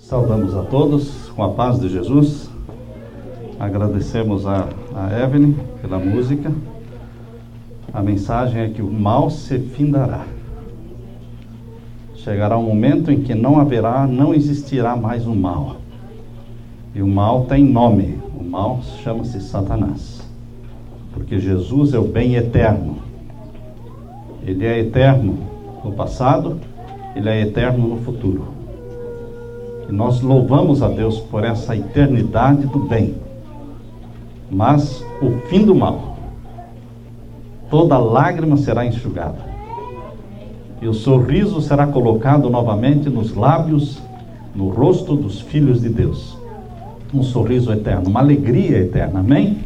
Saudamos a todos com a paz de Jesus. Agradecemos a Evelyn pela música. A mensagem é que o mal se findará. Chegará um momento em que não existirá mais o mal. E o mal tem nome. O mal chama-se Satanás. Porque Jesus é o bem eterno. Ele é eterno no passado, ele é eterno no futuro. E nós louvamos a Deus por essa eternidade do bem. Mas o fim do mal, toda lágrima será enxugada. E o sorriso será colocado novamente nos lábios, no rosto dos filhos de Deus. Um sorriso eterno, uma alegria eterna. Amém?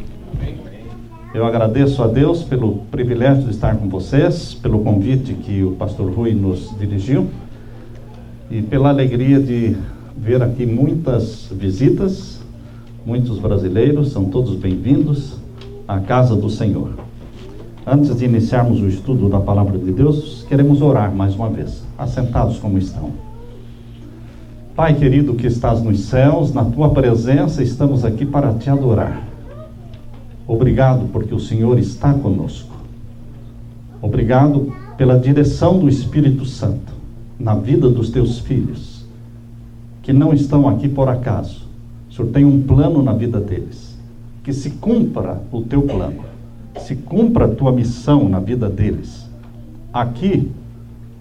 Eu agradeço a Deus pelo privilégio de estar com vocês, pelo convite que o pastor Rui nos dirigiu e pela alegria de ver aqui muitas visitas, muitos brasileiros, são todos bem-vindos à casa do Senhor. Antes de iniciarmos o estudo da palavra de Deus, queremos orar mais uma vez, assentados como estão. Pai querido que estás nos céus, na tua presença estamos aqui para te adorar. Obrigado porque o Senhor está conosco. Obrigado pela direção do Espírito Santo na vida dos teus filhos, que não estão aqui por acaso. O Senhor tem um plano na vida deles. Que se cumpra o teu plano, se cumpra a tua missão na vida deles, aqui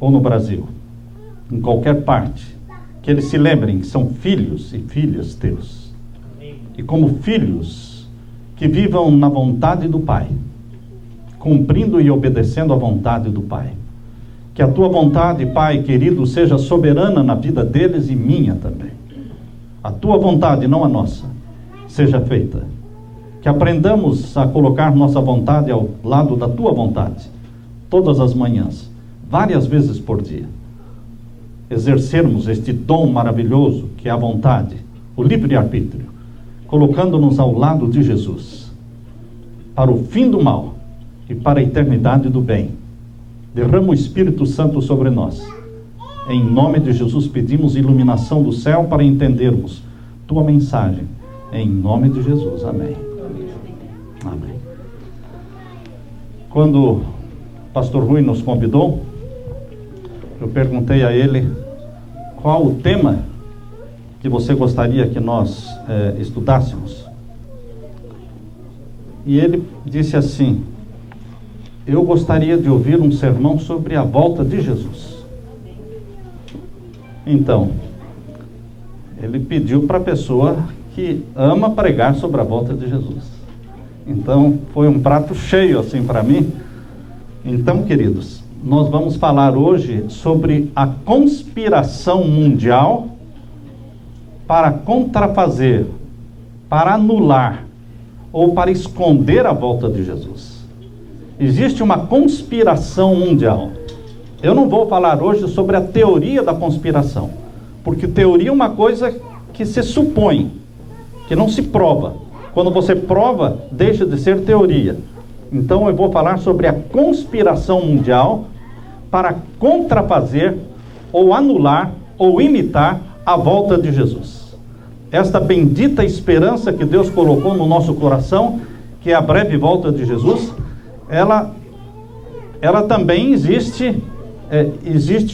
ou no Brasil, em qualquer parte. Que eles se lembrem que são filhos e filhas teus. E como filhos, que vivam na vontade do Pai, cumprindo e obedecendo a vontade do Pai. Que a tua vontade, Pai querido, seja soberana na vida deles e minha também. A tua vontade, não a nossa, seja feita. Que aprendamos a colocar nossa vontade ao lado da tua vontade, todas as manhãs, várias vezes por dia. Exercermos este dom maravilhoso que é a vontade, o livre-arbítrio, colocando-nos ao lado de Jesus, para o fim do mal e para a eternidade do bem. Derrama o Espírito Santo sobre nós. Em nome de Jesus pedimos iluminação do céu para entendermos tua mensagem. Em nome de Jesus, amém. Amém. Quando o pastor Rui nos convidou, eu perguntei a ele qual o tema que você gostaria que nós estudássemos. E ele disse assim: eu gostaria de ouvir um sermão sobre a volta de Jesus. Então, ele pediu para a pessoa que ama pregar sobre a volta de Jesus. Então, foi um prato cheio assim para mim. Então, queridos, nós vamos falar hoje sobre a conspiração mundial para contrafazer, para anular ou para esconder a volta de Jesus. Existe uma conspiração mundial. Eu não vou falar hoje sobre a teoria da conspiração, porque teoria é uma coisa que se supõe, que não se prova. Quando você prova, deixa de ser teoria. Então eu vou falar sobre a conspiração mundial para contrafazer ou anular ou imitar a volta de Jesus. Esta bendita esperança que Deus colocou no nosso coração, que é a breve volta de Jesus, ela também existe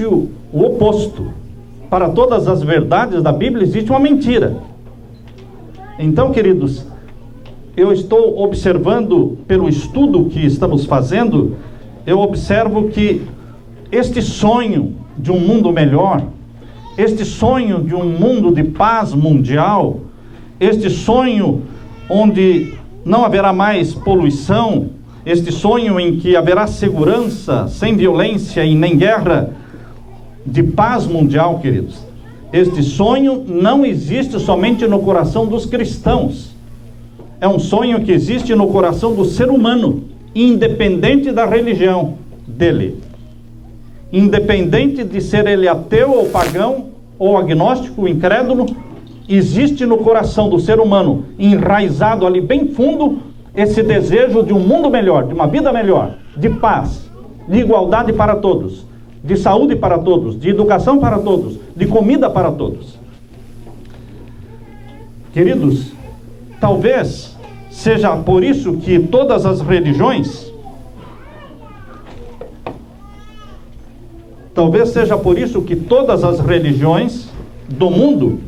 o oposto. Para todas as verdades da Bíblia existe uma mentira. Então, queridos, eu estou observando, pelo estudo que estamos fazendo, eu observo que este sonho de um mundo melhor, este sonho de um mundo de paz mundial, este sonho onde não haverá mais poluição, este sonho em que haverá segurança, sem violência e nem guerra, de paz mundial, queridos. Este sonho não existe somente no coração dos cristãos. É um sonho que existe no coração do ser humano, independente da religião dele. Independente de ser ele ateu ou pagão, ou agnóstico, incrédulo, existe no coração do ser humano, enraizado ali bem fundo, esse desejo de um mundo melhor, de uma vida melhor, de paz, de igualdade para todos, de saúde para todos, de educação para todos, de comida para todos. Queridos, talvez seja por isso que todas as religiões, do mundo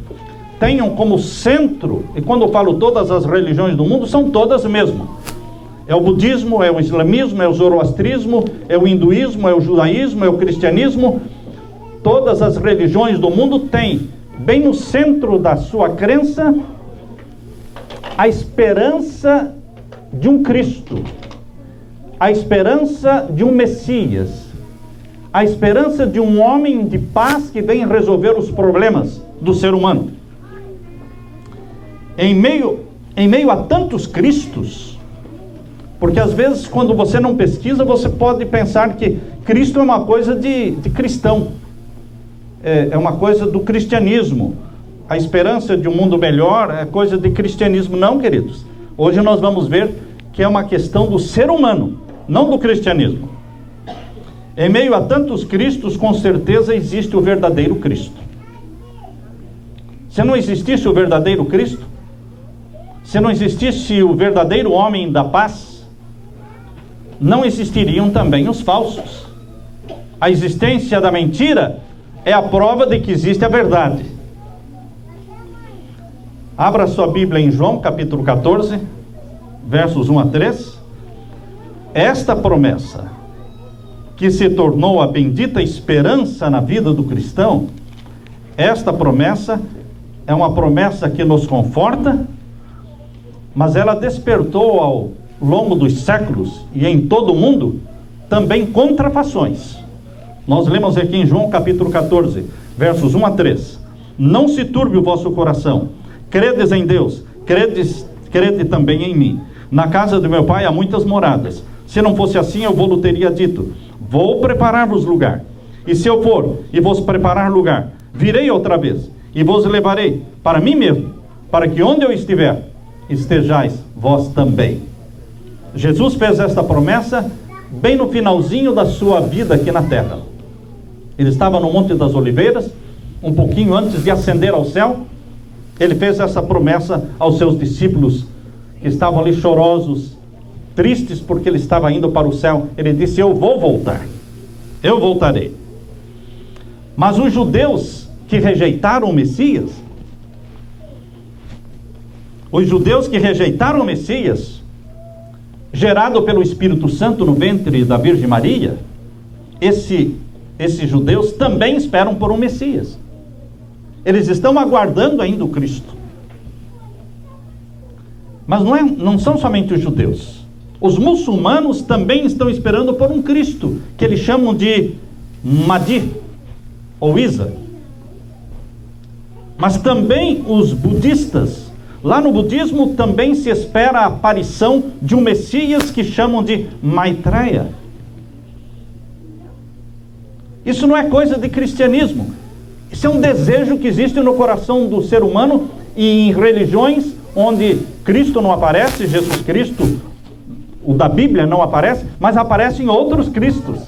tenham como centro, e quando eu falo todas as religiões do mundo, são todas mesmo. É o budismo, é o islamismo, é o zoroastrismo, é o hinduísmo, é o judaísmo, é o cristianismo. Todas as religiões do mundo têm, bem no centro da sua crença, a esperança de um Cristo, a esperança de um Messias, a esperança de um homem de paz que vem resolver os problemas do ser humano. Em meio a tantos Cristos, porque às vezes quando você não pesquisa, você pode pensar que Cristo é uma coisa de cristão, é uma coisa do cristianismo. A esperança de um mundo melhor é coisa de cristianismo. Não, queridos. Hoje nós vamos ver que é uma questão do ser humano, não do cristianismo. Em meio a tantos Cristos, com certeza existe o verdadeiro Cristo. Se não existisse o verdadeiro Cristo, se não existisse o verdadeiro homem da paz, não existiriam também os falsos. A existência da mentira é a prova de que existe a verdade. Abra sua Bíblia em João capítulo 14, versos 1 a 3. Esta promessa, que se tornou a bendita esperança na vida do cristão, esta promessa é uma promessa que nos conforta, mas ela despertou ao longo dos séculos e em todo o mundo também contrafações. Nós lemos aqui em João capítulo 14, versos 1 a 3. Não se turbe o vosso coração, credes em Deus, crede também em mim. Na casa de meu pai há muitas moradas. Se não fosse assim, eu vou-lhe teria dito: vou preparar-vos lugar. E se eu for e vos preparar lugar, virei outra vez e vos levarei para mim mesmo, para que onde eu estiver, estejais vós também. Jesus fez esta promessa bem no finalzinho da sua vida aqui na terra. Ele estava no Monte das Oliveiras, um pouquinho antes de ascender ao céu. Ele fez essa promessa aos seus discípulos, que estavam ali chorosos, tristes porque ele estava indo para o céu. Ele disse: eu vou voltar, eu voltarei. Mas os judeus que rejeitaram o Messias, gerado pelo Espírito Santo no ventre da Virgem Maria, esses judeus também esperam por um Messias. Eles estão aguardando ainda o Cristo. Mas não são somente os judeus. Os muçulmanos também estão esperando por um Cristo, que eles chamam de Mahdi, ou Isa. Mas também os budistas. Lá no budismo também se espera a aparição de um Messias que chamam de Maitreya. Isso não é coisa de cristianismo. Isso é um desejo que existe no coração do ser humano, e em religiões onde Cristo não aparece, Jesus Cristo, o da Bíblia, não aparece, mas aparecem outros Cristos,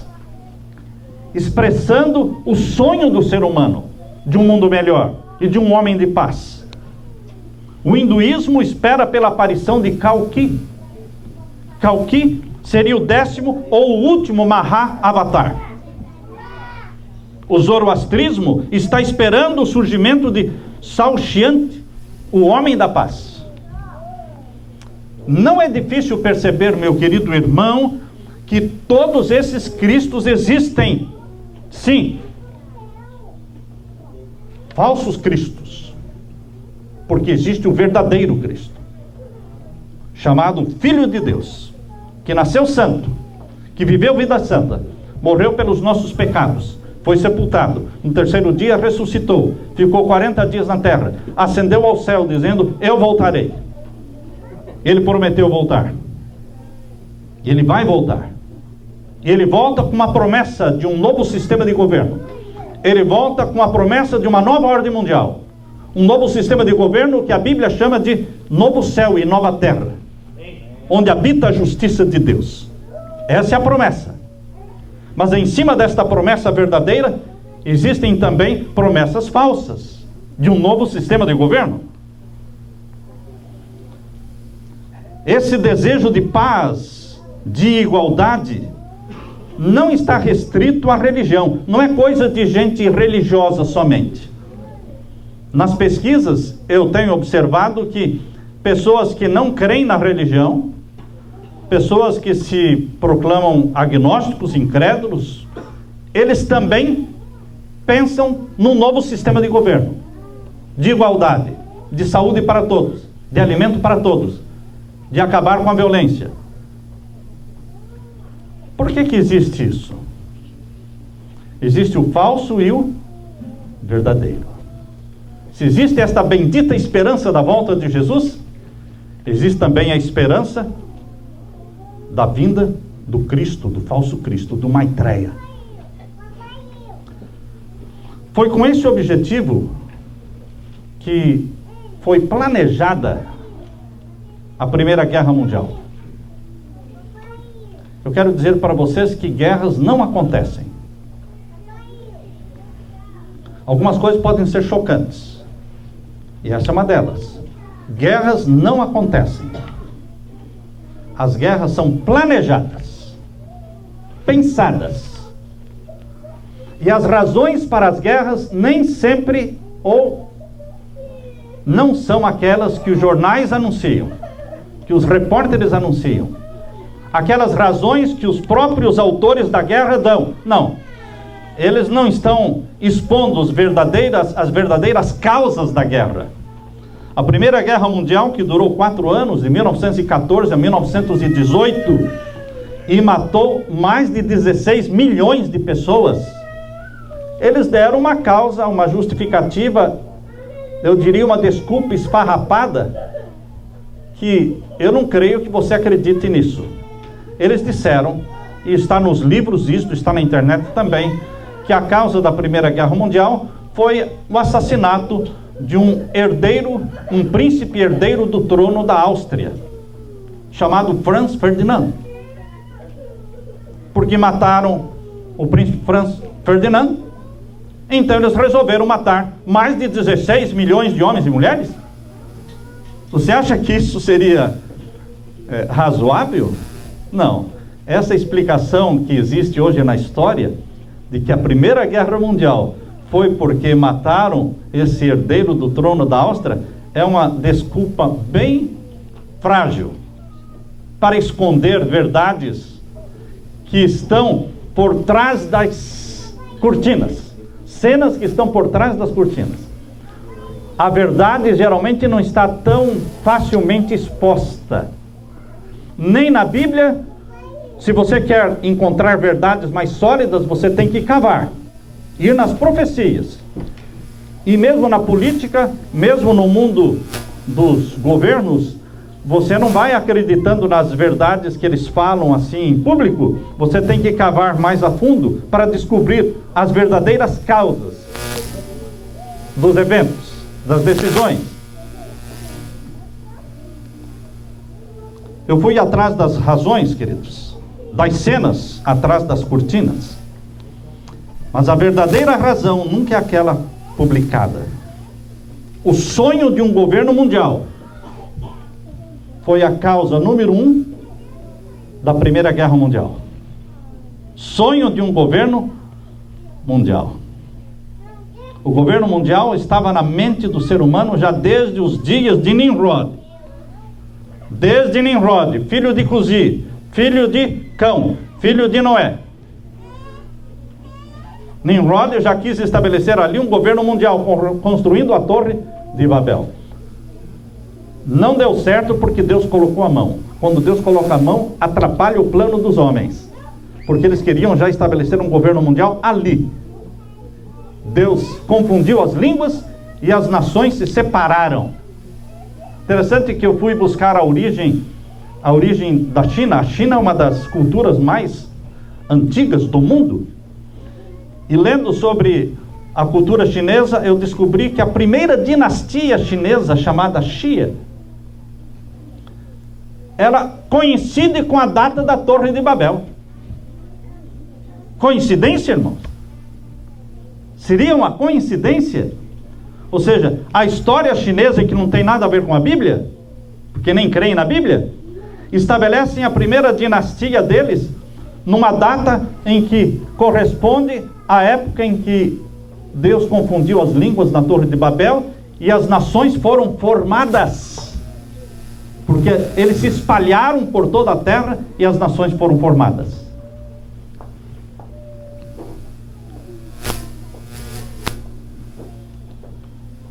expressando o sonho do ser humano, de um mundo melhor e de um homem de paz. O hinduísmo espera pela aparição de Kalki. Kalki seria o 10º ou o último Maha-Avatar. O zoroastrismo está esperando o surgimento de Saoshyant, o homem da paz. Não é difícil perceber, meu querido irmão, que todos esses Cristos existem. Sim. Falsos Cristos. Porque existe o verdadeiro Cristo, chamado Filho de Deus, que nasceu santo, que viveu vida santa, morreu pelos nossos pecados, foi sepultado, no 3º dia ressuscitou, ficou 40 dias na terra, ascendeu ao céu dizendo: eu voltarei. Ele prometeu voltar. Ele vai voltar. Ele volta com uma promessa de um novo sistema de governo. Ele volta com a promessa de uma nova ordem mundial. Um novo sistema de governo que a Bíblia chama de novo céu e nova terra, onde habita a justiça de Deus. Essa é a promessa. Mas em cima desta promessa verdadeira, existem também promessas falsas de um novo sistema de governo. Esse desejo de paz, de igualdade, não está restrito à religião. Não é coisa de gente religiosa somente. Nas pesquisas, eu tenho observado que pessoas que não creem na religião, pessoas que se proclamam agnósticos, incrédulos, eles também pensam num novo sistema de governo, de igualdade, de saúde para todos, de alimento para todos, de acabar com a violência. Por que existe isso? Existe o falso e o verdadeiro. Se existe esta bendita esperança da volta de Jesus, existe também a esperança da vinda do Cristo, do falso Cristo, do Maitreya. Foi com esse objetivo que foi planejada a Primeira Guerra Mundial. Eu quero dizer para vocês que guerras não acontecem. Algumas coisas podem ser chocantes, e essa é uma delas. Guerras não acontecem. As guerras são planejadas, pensadas. E as razões para as guerras nem sempre ou não são aquelas que os jornais anunciam, que os repórteres anunciam, aquelas razões que os próprios autores da guerra dão. Não, eles não estão expondo as verdadeiras causas da guerra. A Primeira Guerra Mundial, que durou 4 anos, de 1914 a 1918, e matou mais de 16 milhões de pessoas, eles deram uma causa, uma justificativa, eu diria uma desculpa esfarrapada, que eu não creio que você acredite nisso. Eles disseram, e está nos livros, isto está na internet também, que a causa da Primeira Guerra Mundial foi o assassinato de um herdeiro, um príncipe herdeiro do trono da Áustria, chamado Franz Ferdinand. Porque mataram o príncipe Franz Ferdinand, então eles resolveram matar mais de 16 milhões de homens e mulheres. Você acha que isso seria razoável? Não. Essa explicação que existe hoje na história, de que a Primeira Guerra Mundial foi porque mataram esse herdeiro do trono da Áustria, é uma desculpa bem frágil para esconder verdades que estão por trás das cortinas, cenas que estão por trás das cortinas. A verdade geralmente não está tão facilmente exposta, nem na Bíblia. Se você quer encontrar verdades mais sólidas, você tem que cavar, ir nas profecias. E mesmo na política, mesmo no mundo dos governos, você não vai acreditando nas verdades que eles falam assim em público. Você tem que cavar mais a fundo para descobrir as verdadeiras causas dos eventos, das decisões. Eu fui atrás das razões, queridos, das cenas atrás das cortinas. Mas a verdadeira razão nunca é aquela publicada. O sonho de um governo mundial foi a causa número 1 da Primeira Guerra Mundial. Sonho de um governo mundial. O governo mundial estava na mente do ser humano já desde os dias de Nimrod. Desde Nimrod, filho de Cusi, filho de Cão, filho de Noé. Nimrod já quis estabelecer ali um governo mundial, construindo a Torre de Babel. Não deu certo porque Deus colocou a mão. Quando Deus coloca a mão, atrapalha o plano dos homens, porque eles queriam já estabelecer um governo mundial ali. Deus confundiu as línguas e as nações se separaram. Interessante que eu fui buscar a origem da China. A China é uma das culturas mais antigas do mundo. E lendo sobre a cultura chinesa, eu descobri que a primeira dinastia chinesa, chamada Xia, ela coincide com a data da Torre de Babel. Coincidência, irmãos? Seria uma coincidência? Ou seja, a história chinesa, que não tem nada a ver com a Bíblia, porque nem creem na Bíblia, estabelecem a primeira dinastia deles numa data em que corresponde à época em que Deus confundiu as línguas na Torre de Babel e as nações foram formadas. Porque eles se espalharam por toda a terra e as nações foram formadas.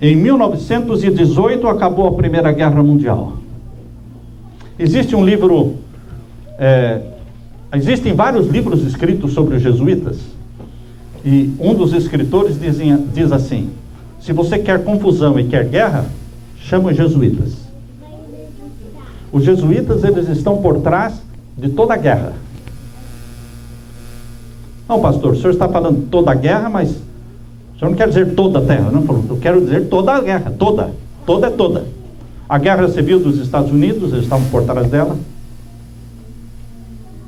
Em 1918 acabou a Primeira Guerra Mundial. Existe um livro, existem vários livros escritos sobre os jesuítas, e um dos escritores diz assim: se você quer confusão e quer guerra, chama os jesuítas. Os jesuítas, eles estão por trás de toda a guerra. Não, pastor, o senhor está falando toda a guerra, mas o senhor não quer dizer toda a terra, não? Eu quero dizer toda a guerra, toda é toda. A guerra civil dos Estados Unidos, eles estavam por trás dela.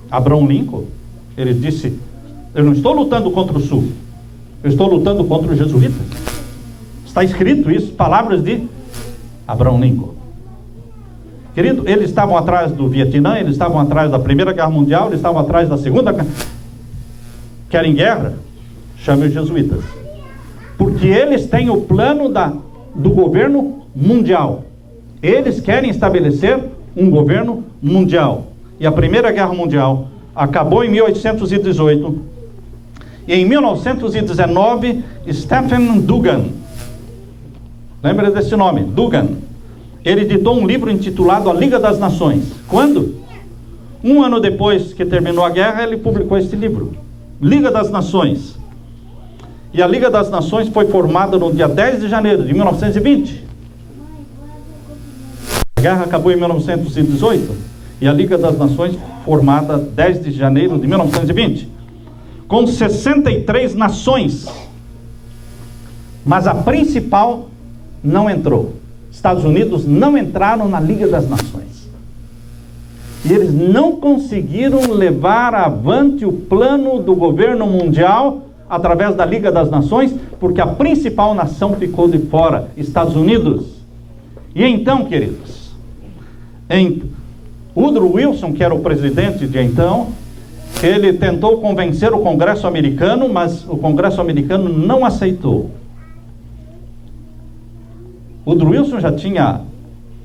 Abraham Lincoln, ele disse: eu não estou lutando contra o Sul, eu estou lutando contra os jesuítas. Está escrito isso, palavras de Abraham Lincoln. Querido, eles estavam atrás do Vietnã, eles estavam atrás da Primeira Guerra Mundial, eles estavam atrás da Segunda Guerra. Querem guerra? Chame os jesuítas. Porque eles têm o plano do governo mundial. Eles querem estabelecer um governo mundial. E a Primeira Guerra Mundial acabou em 1818. E em 1919, Stephen Dugan, lembra desse nome? Dugan. Ele editou um livro intitulado A Liga das Nações. Quando? Um ano depois que terminou a guerra, ele publicou este livro, Liga das Nações. E a Liga das Nações foi formada no dia 10 de janeiro de 1920. A guerra acabou em 1918. E a Liga das Nações formada 10 de janeiro de 1920. Com 63 nações. Mas a principal não entrou. Estados Unidos não entraram na Liga das Nações. E eles não conseguiram levar avante o plano do governo mundial através da Liga das Nações, porque a principal nação ficou de fora, Estados Unidos. E então, queridos, Woodrow Wilson, que era o presidente de então, ele tentou convencer o Congresso americano, mas o Congresso americano não aceitou. Woodrow Wilson já tinha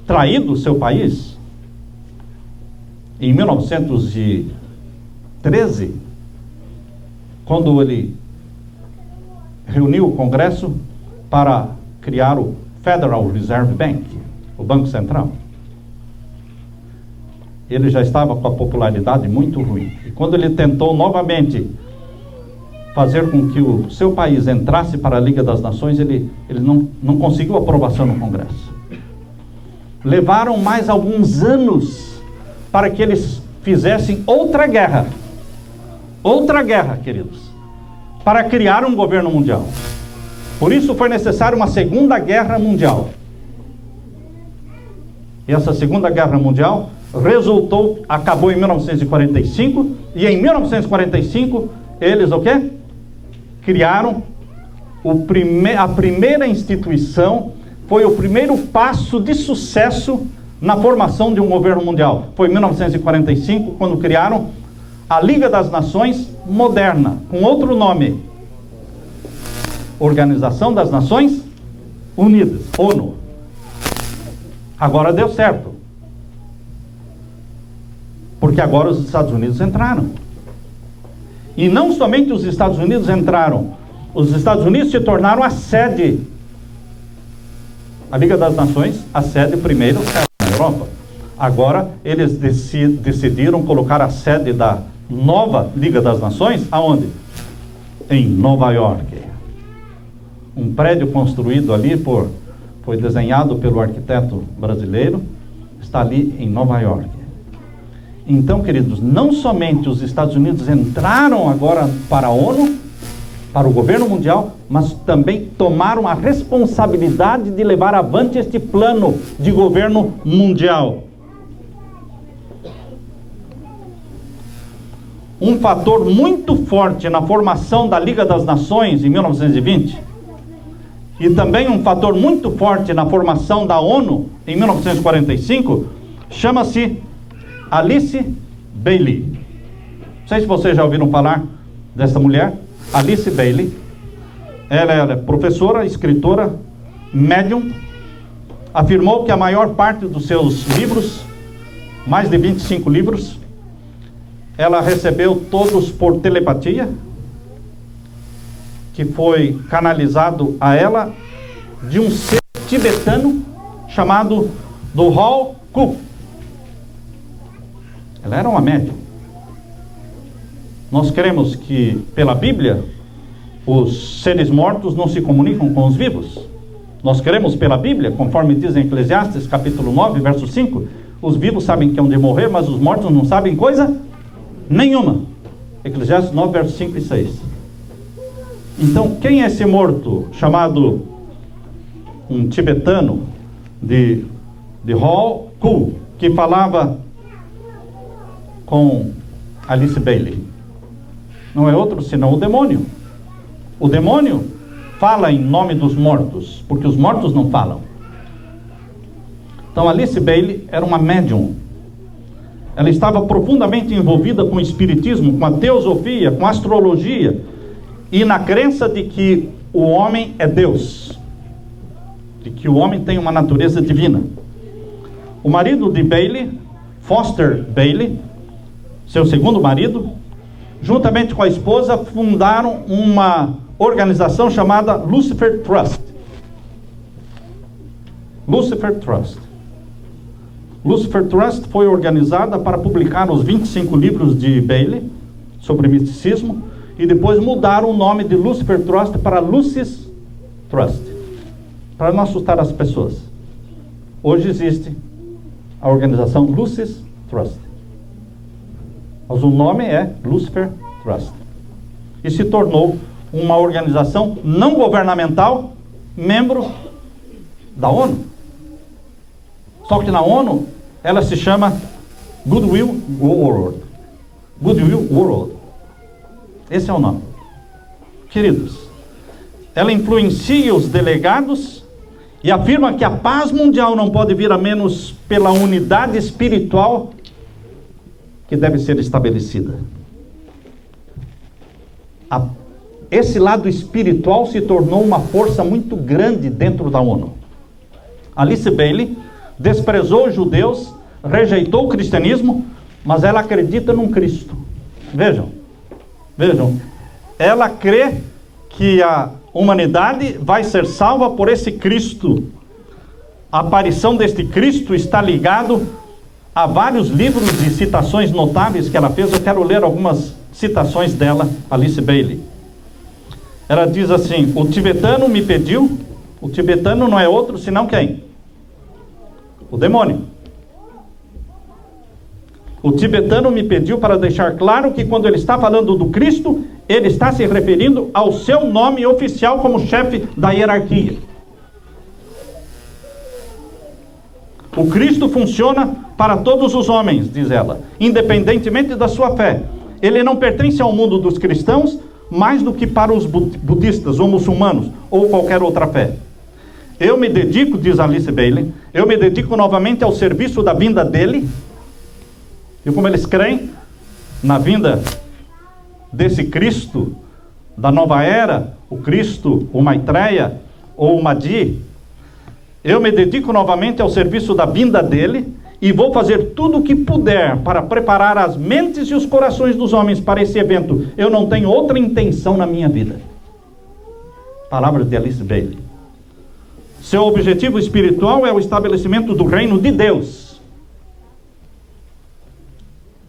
traído o seu país. Em 1913, quando ele reuniu o Congresso para criar o Federal Reserve Bank, o Banco Central. Ele já estava com a popularidade muito ruim. E quando ele tentou novamente fazer com que o seu país entrasse para a Liga das Nações, ele não conseguiu aprovação no Congresso. Levaram mais alguns anos para que eles fizessem outra guerra, queridos, para criar um governo mundial. Por isso foi necessária uma Segunda Guerra Mundial. E essa Segunda Guerra Mundial acabou em 1945, e em 1945 eles o quê? Criaram a primeira instituição, foi o primeiro passo de sucesso na formação de um governo mundial. Foi em 1945, quando criaram a Liga das Nações moderna, com outro nome, Organização das Nações Unidas, ONU. Agora deu certo, porque agora os Estados Unidos entraram. E não somente os Estados Unidos entraram, os Estados Unidos se tornaram a sede. A Liga das Nações, a sede primeiro na Europa. Agora eles decidiram colocar a sede da nova Liga das Nações, aonde? Em Nova York. Um prédio construído ali foi desenhado pelo arquiteto brasileiro, está ali em Nova York. Então, queridos, não somente os Estados Unidos entraram agora para a ONU, para o governo mundial, mas também tomaram a responsabilidade de levar avante este plano de governo mundial. Um fator muito forte na formação da Liga das Nações em 1920, e também um fator muito forte na formação da ONU em 1945, chama-se Alice Bailey. Não sei se vocês já ouviram falar dessa mulher, Alice Bailey. Ela era professora, escritora, médium. Afirmou que a maior parte dos seus livros, mais de 25 livros, ela recebeu todos por telepatia, que foi canalizado a ela de um ser tibetano chamado Dhoal Khu. Ela era uma médium. Nós cremos que, pela Bíblia, os seres mortos não se comunicam com os vivos. Nós cremos pela Bíblia, conforme diz em Eclesiastes, capítulo 9, verso 5, os vivos sabem que hão de morrer, mas os mortos não sabem coisa nenhuma. Eclesiastes 9, verso 5 e 6. Então, quem é esse morto chamado um tibetano de Dhoal Khu, que falava com Alice Bailey? Não é outro senão o demônio. O demônio fala em nome dos mortos, porque os mortos não falam. Então Alice Bailey era uma médium. Ela estava profundamente envolvida com o espiritismo, com a teosofia, com a astrologia e na crença de que o homem é Deus, de que o homem tem uma natureza divina. O marido de Bailey, Foster Bailey, seu segundo marido, juntamente com a esposa, fundaram uma organização chamada Lucifer Trust. Lucifer Trust. Lucifer Trust foi organizada para publicar os 25 livros de Bailey sobre misticismo e depois mudaram o nome de Lucifer Trust para Lucis Trust, para não assustar as pessoas. Hoje existe a organização Lucis Trust, mas o nome é Lucifer Trust, e se tornou uma organização não governamental, membro da ONU. Só que na ONU ela se chama Goodwill World. Goodwill World. Esse é o nome. Queridos, ela influencia os delegados e afirma que a paz mundial não pode vir a menos pela unidade espiritual que deve ser estabelecida. Esse lado espiritual se tornou uma força muito grande dentro da ONU. Alice Bailey desprezou os judeus, rejeitou o cristianismo, mas ela acredita num Cristo. Vejam, ela crê que a humanidade vai ser salva por esse Cristo. A aparição deste Cristo está ligado a vários livros e citações notáveis que ela fez. Eu quero ler algumas citações dela, Alice Bailey. Ela diz assim: o tibetano me pediu. O tibetano não é outro senão quem? O demônio. O tibetano me pediu para deixar claro que quando ele está falando do Cristo, ele está se referindo ao seu nome oficial como chefe da hierarquia. O Cristo funciona para todos os homens, diz ela, independentemente da sua fé. Ele não pertence ao mundo dos cristãos mais do que para os budistas ou muçulmanos ou qualquer outra fé. Eu me dedico, diz Alice Bailey, eu me dedico novamente ao serviço da vinda dele. E como eles creem na vinda desse Cristo da nova era, o Cristo, o Maitreya ou o Mahdi, eu me dedico novamente ao serviço da vinda dele e vou fazer tudo o que puder para preparar as mentes e os corações dos homens para esse evento. Eu não tenho outra intenção na minha vida. Palavras de Alice Bailey. Seu objetivo espiritual é o estabelecimento do reino de Deus.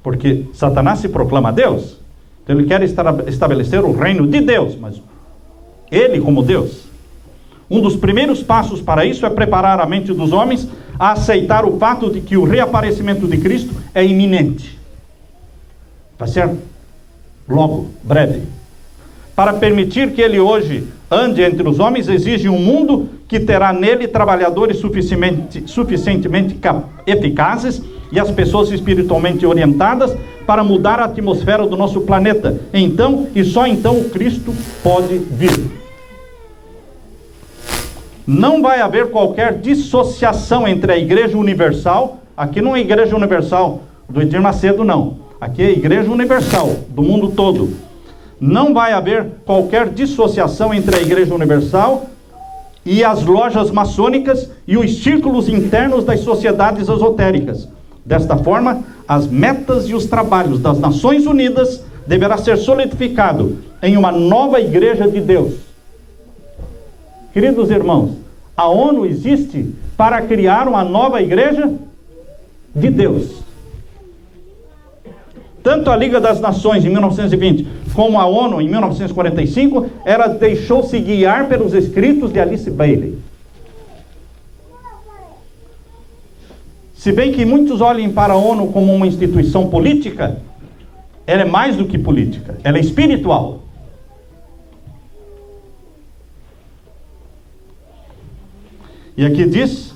Porque Satanás se proclama Deus. Então ele quer estabelecer o reino de Deus, mas ele como Deus. Um dos primeiros passos para isso é preparar a mente dos homens a aceitar o fato de que o reaparecimento de Cristo é iminente. Vai ser logo, breve. Para permitir que ele hoje ande entre os homens, exige um mundo que terá nele trabalhadores suficientemente eficazes e as pessoas espiritualmente orientadas para mudar a atmosfera do nosso planeta. Então, e só então, o Cristo pode vir. Não vai haver qualquer dissociação entre a Igreja Universal, aqui não é Igreja Universal do Edir Macedo, não. Aqui é a Igreja Universal, do mundo todo. Não vai haver qualquer dissociação entre a Igreja Universal e as lojas maçônicas e os círculos internos das sociedades esotéricas. Desta forma, as metas e os trabalhos das Nações Unidas deverá ser solidificado em uma nova Igreja de Deus. Queridos irmãos, a ONU existe para criar uma nova Igreja de Deus. Tanto a Liga das Nações em 1920 como a ONU em 1945, ela deixou-se guiar pelos escritos de Alice Bailey. Se bem que muitos olhem para a ONU como uma instituição política, ela é mais do que política, ela é espiritual. E aqui diz: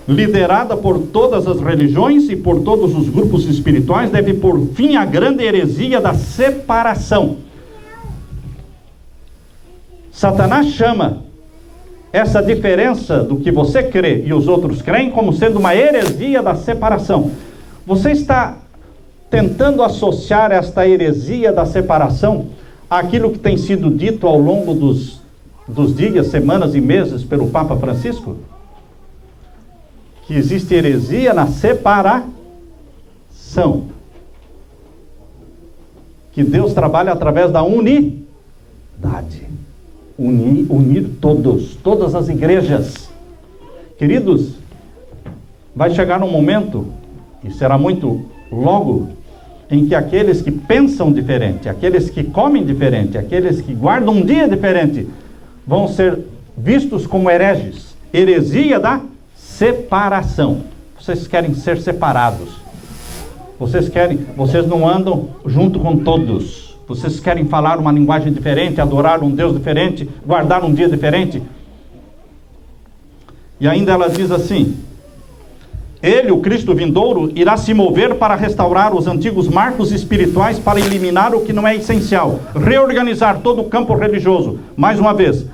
liderada por todas as religiões e por todos os grupos espirituais, deve pôr fim à grande heresia da separação. Satanás chama essa diferença do que você crê e os outros creem como sendo uma heresia da separação. Você está tentando associar esta heresia da separação àquilo que tem sido dito ao longo dos dias, semanas e meses pelo Papa Francisco? Que existe heresia na separação. Que Deus trabalha através da unidade. Unir todas as igrejas. Queridos, vai chegar um momento, e será muito logo, em que aqueles que pensam diferente, aqueles que comem diferente, aqueles que guardam um dia diferente, vão ser vistos como hereges. Heresia da separação. Vocês querem ser separados. Vocês não andam junto com todos. Vocês querem falar uma linguagem diferente, adorar um Deus diferente, guardar um dia diferente. E ainda ela diz assim: ele, o Cristo vindouro, irá se mover para restaurar os antigos marcos espirituais, para eliminar o que não é essencial, reorganizar todo o campo religioso, mais uma vez,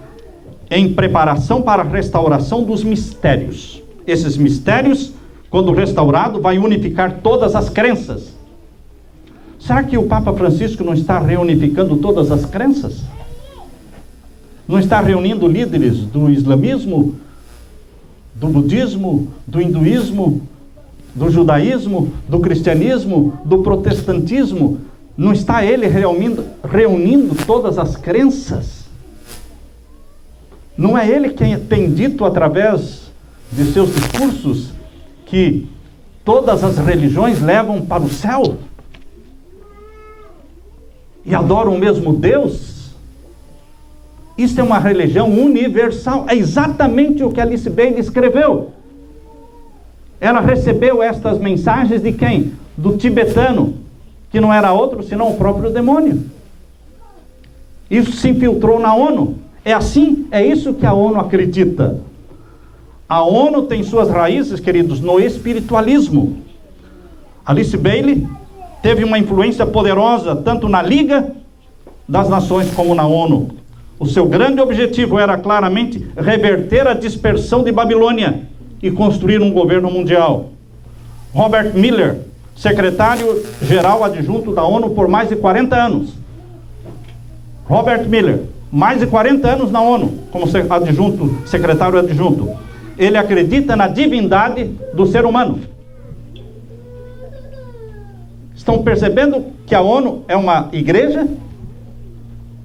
em preparação para a restauração dos mistérios. Esses mistérios, quando restaurado, vai unificar todas as crenças. Será que o Papa Francisco não está reunificando todas as crenças? Não está reunindo líderes do islamismo, do budismo, do hinduísmo, do judaísmo, do cristianismo, do protestantismo? Não está ele reunindo todas as crenças? Não é ele quem tem dito através de seus discursos que todas as religiões levam para o céu? E adoram o mesmo Deus? Isso é uma religião universal. É exatamente o que Alice Bailey escreveu. Ela recebeu estas mensagens de quem? Do tibetano, que não era outro senão o próprio demônio. Isso se infiltrou na ONU. É assim, é isso que a ONU acredita. A ONU tem suas raízes, queridos, no espiritualismo. Alice Bailey teve uma influência poderosa tanto na Liga das Nações como na ONU. O seu grande objetivo era claramente reverter a dispersão de Babilônia e construir um governo mundial. Robert Miller, secretário-geral adjunto da ONU por mais de 40 anos. Robert Miller, mais de 40 anos na ONU como secretário adjunto. Ele acredita na divindade do ser humano. Estão percebendo que a ONU é uma igreja?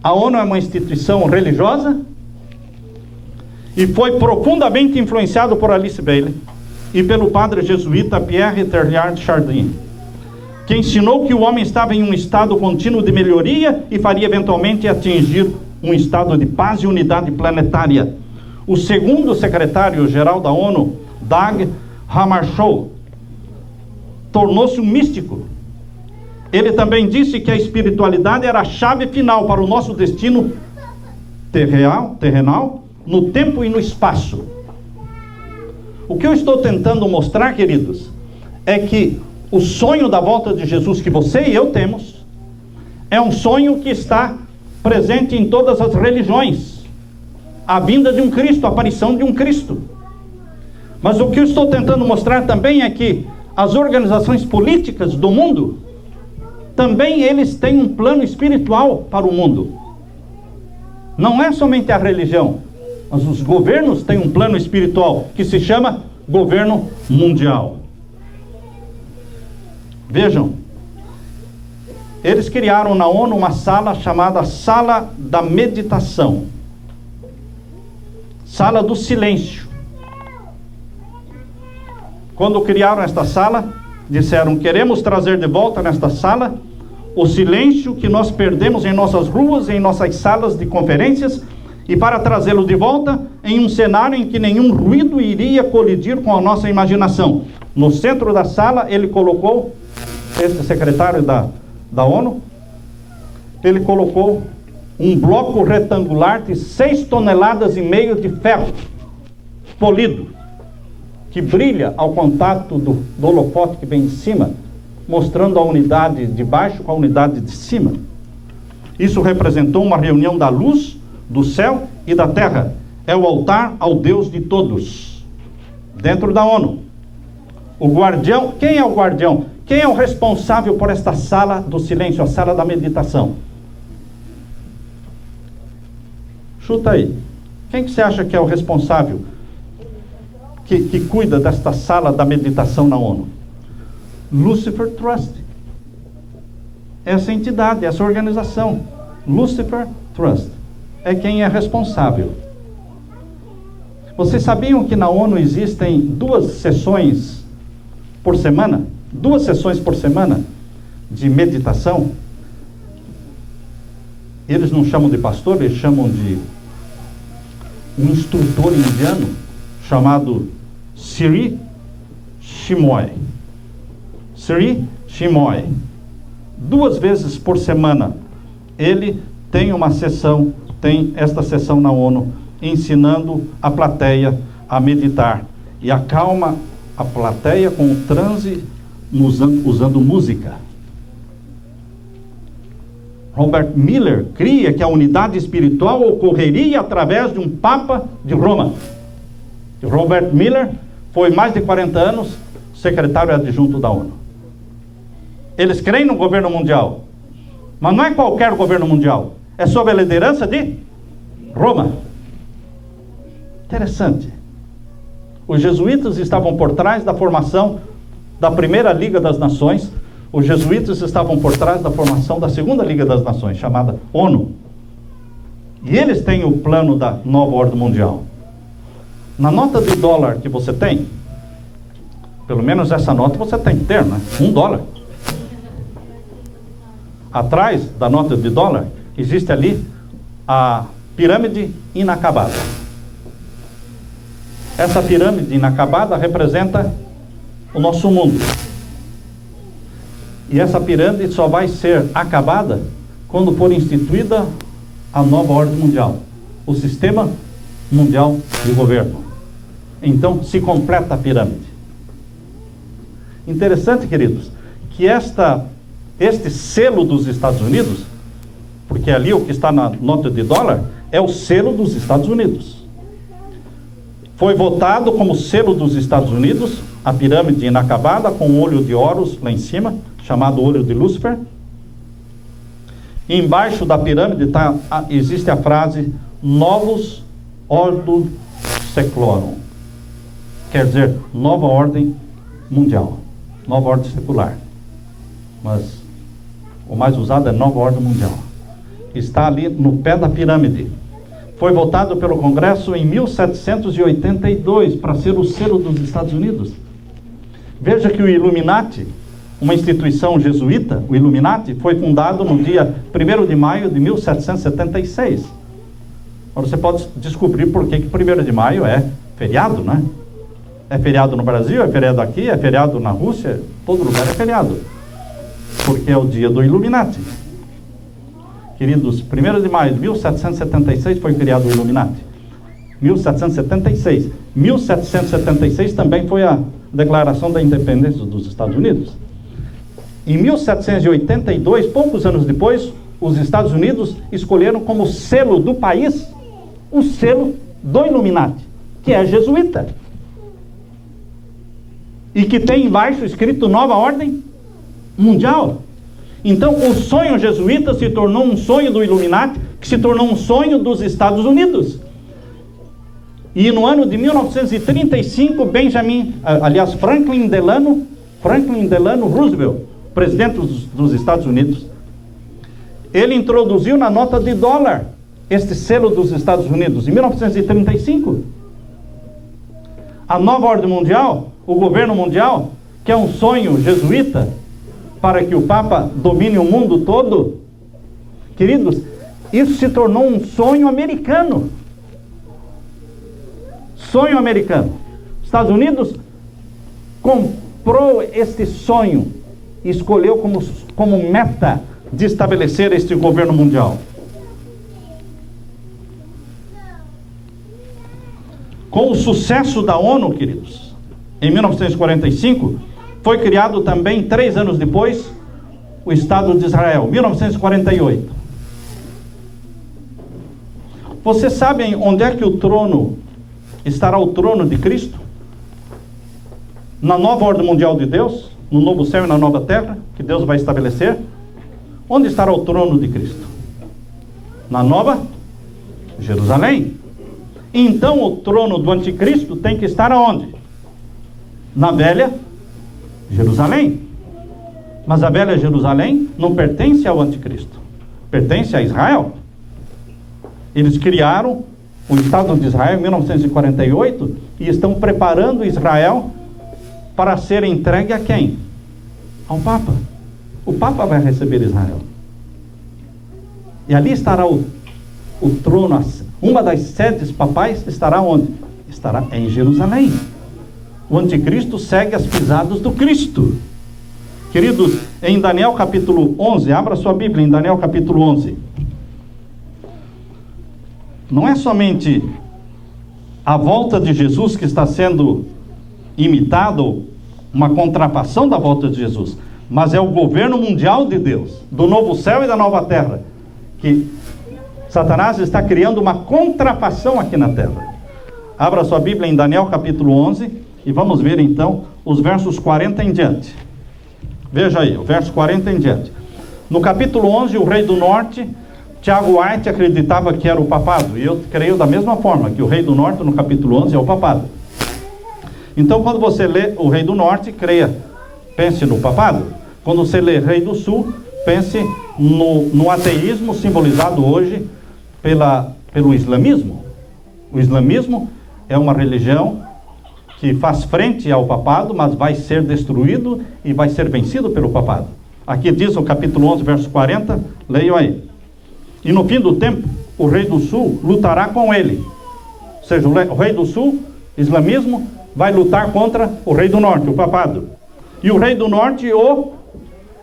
A ONU é uma instituição religiosa? E foi profundamente influenciado por Alice Bailey e pelo padre jesuíta Pierre Teilhard Chardin, que ensinou que o homem estava em um estado contínuo de melhoria e faria eventualmente atingir um estado de paz e unidade planetária. O segundo secretário-geral da ONU, Dag Hammarskjöld, tornou-se um místico. Ele também disse que a espiritualidade era a chave final para o nosso destino terrenal, no tempo e no espaço. O que eu estou tentando mostrar, queridos, é que o sonho da volta de Jesus que você e eu temos é um sonho que está presente em todas as religiões. A vinda de um Cristo, a aparição de um Cristo. Mas o que eu estou tentando mostrar também é que as organizações políticas do mundo, também eles têm um plano espiritual para o mundo. Não é somente a religião, mas os governos têm um plano espiritual que se chama governo mundial. Vejam, eles criaram na ONU uma sala chamada Sala da Meditação, Sala do Silêncio. Quando criaram esta sala, disseram: queremos trazer de volta nesta sala o silêncio que nós perdemos em nossas ruas, em nossas salas de conferências, e para trazê-lo de volta em um cenário em que nenhum ruído iria colidir com a nossa imaginação. No centro da sala, ele colocou, este secretário da ONU, ele colocou um bloco retangular de 6,5 toneladas de ferro polido, que brilha ao contato do holofote que vem em cima, mostrando a unidade de baixo com a unidade de cima. Isso representou uma reunião da luz, do céu e da terra. É o altar ao Deus de todos, dentro da ONU. O guardião, quem é o guardião? Quem é o responsável por esta sala do silêncio, a sala da meditação? Chuta aí. Quem que você acha que é o responsável que cuida desta sala da meditação na ONU? Lucifer Trust. Essa entidade, essa organização, Lucifer Trust, é quem é responsável. Vocês sabiam que na ONU existem 2 sessões por semana? 2 sessões por semana de meditação? Eles não chamam de pastor, eles chamam de um instrutor indiano chamado Sri Chinmoy. Sri Chinmoy. 2 vezes por semana ele tem uma sessão, tem esta sessão na ONU, ensinando a plateia a meditar, e acalma a plateia com o transe usando música. Robert Miller cria que a unidade espiritual ocorreria através de um Papa de Roma. Robert Miller foi mais de 40 anos secretário adjunto da ONU. Eles creem no governo mundial, mas não é qualquer governo mundial, é sob a liderança de Roma. Interessante. Os jesuítas estavam por trás da formação da primeira Liga das Nações. Os jesuítas estavam por trás da formação da segunda Liga das Nações, chamada ONU. E eles têm o plano da nova ordem mundial. Na nota de dólar que você tem, pelo menos essa nota você tem que ter, né? $1. Atrás da nota de dólar, existe ali a pirâmide inacabada. Essa pirâmide inacabada representa o nosso mundo. E essa pirâmide só vai ser acabada quando for instituída a nova ordem mundial, o sistema mundial de governo. Então se completa a pirâmide. Interessante, queridos, que este selo dos Estados Unidos, porque ali o que está na nota de dólar é o selo dos Estados Unidos. Foi votado como selo dos Estados Unidos a pirâmide inacabada com o olho de Horus lá em cima, chamado olho de Lúcifer. E embaixo da pirâmide existe a frase Novus Ordo Seclorum, quer dizer, nova ordem mundial, nova ordem secular, mas o mais usado é nova ordem mundial. Está ali no pé da pirâmide. Foi votado pelo Congresso em 1782 para ser o selo dos Estados Unidos. Veja que o Illuminati, uma instituição jesuíta, o Illuminati, foi fundado no dia 1º de maio de 1776. Agora você pode descobrir por que 1º de maio é feriado, né? É feriado no Brasil, é feriado aqui, é feriado na Rússia, todo lugar é feriado. Porque é o dia do Illuminati. Queridos, 1º de maio de 1776 foi criado o Illuminati. 1776. 1776 também foi a declaração da independência dos Estados Unidos. Em 1782, poucos anos depois, os Estados Unidos escolheram como selo do país o selo do Illuminati, que é jesuíta. e que tem embaixo escrito Nova Ordem Mundial. Então o sonho jesuíta se tornou um sonho do Illuminati, que se tornou um sonho dos Estados Unidos. E no ano de 1935, Franklin Delano Roosevelt, presidente dos Estados Unidos, ele introduziu na nota de dólar este selo dos Estados Unidos, em 1935. A nova ordem mundial, o governo mundial, que é um sonho jesuíta, para que o Papa domine o mundo todo, queridos, isso se tornou um sonho americano. Sonho americano. Estados Unidos comprou este sonho e escolheu como meta de estabelecer este governo mundial. Com o sucesso da ONU, queridos, em 1945, foi criado também, 3 anos depois, o Estado de Israel, 1948. Vocês sabem onde é que estará o trono de Cristo? Na nova ordem mundial de Deus, no novo céu e na nova terra, que Deus vai estabelecer. Onde estará o trono de Cristo? Na nova Jerusalém. Então o trono do anticristo tem que estar aonde? Na velha Jerusalém. Mas a velha Jerusalém não pertence ao anticristo, pertence a Israel. Eles criaram o Estado de Israel em 1948 e estão preparando Israel para ser entregue a quem? Ao Papa. O Papa vai receber Israel. E ali estará o trono. Uma das sedes papais estará onde? Estará em Jerusalém. O anticristo segue as pisadas do Cristo. Queridos, em Daniel capítulo 11, abra sua Bíblia em Daniel capítulo 11. Não é somente a volta de Jesus que está sendo imitado, uma contrafação da volta de Jesus, mas é o governo mundial de Deus, do novo céu e da nova terra, que Satanás está criando uma contrafação aqui na terra. Abra sua Bíblia em Daniel capítulo 11 e vamos ver então os versos 40 em diante. Veja aí, o verso 40 em diante. No capítulo 11, o rei do norte, Tiago White, acreditava que era o papado, e eu creio da mesma forma, que o rei do norte no capítulo 11 é o papado. Então quando você lê o rei do norte, pense no papado. Quando você lê rei do sul, pense no ateísmo simbolizado hoje pelo islamismo. O islamismo é uma religião que faz frente ao papado, mas vai ser destruído e vai ser vencido pelo papado. Aqui diz o capítulo 11, verso 40, leiam aí. E no fim do tempo, o rei do sul lutará com ele. Ou seja, o rei do sul, islamismo, vai lutar contra o rei do norte, o papado. E o rei do norte o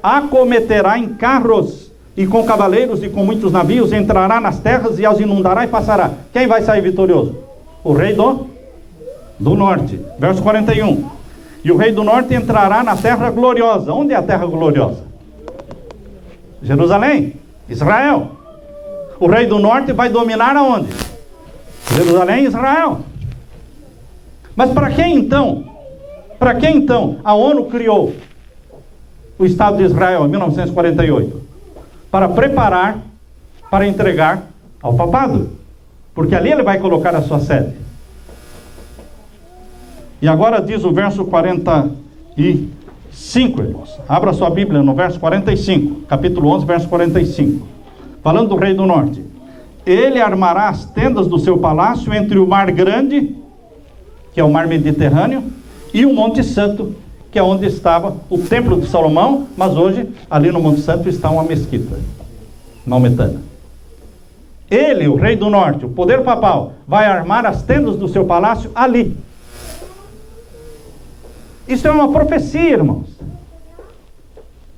acometerá em carros e com cavaleiros e com muitos navios, entrará nas terras e as inundará e passará. Quem vai sair vitorioso? O rei do norte. Verso 41. E o rei do norte entrará na terra gloriosa. Onde é a terra gloriosa? Jerusalém, Israel. O rei do norte vai dominar aonde? Jerusalém e Israel. Mas para que então? Para que então a ONU criou o Estado de Israel em 1948? Para preparar, para entregar ao papado. Porque ali ele vai colocar a sua sede. E agora diz o verso 45, irmãos. Abra sua Bíblia no verso 45, capítulo 11, verso 45. Falando do rei do norte. Ele armará as tendas do seu palácio entre o mar grande, que é o mar Mediterrâneo, e o Monte Santo, que é onde estava o templo de Salomão, mas hoje, ali no Monte Santo, está uma mesquita maometana. Ele, o rei do norte, o poder papal, vai armar as tendas do seu palácio ali. Isso é uma profecia, irmãos,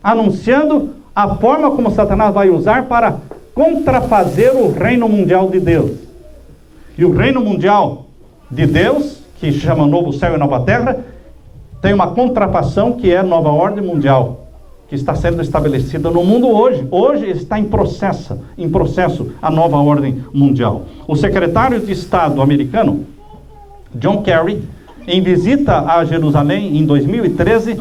anunciando a forma como Satanás vai usar para contrafazer o reino mundial de Deus. E o reino mundial de Deus, que chama Novo Céu e Nova Terra, tem uma contrafação que é a nova ordem mundial, que está sendo estabelecida no mundo hoje. Hoje está em processo a nova ordem mundial. O secretário de Estado americano, John Kerry, em visita a Jerusalém em 2013,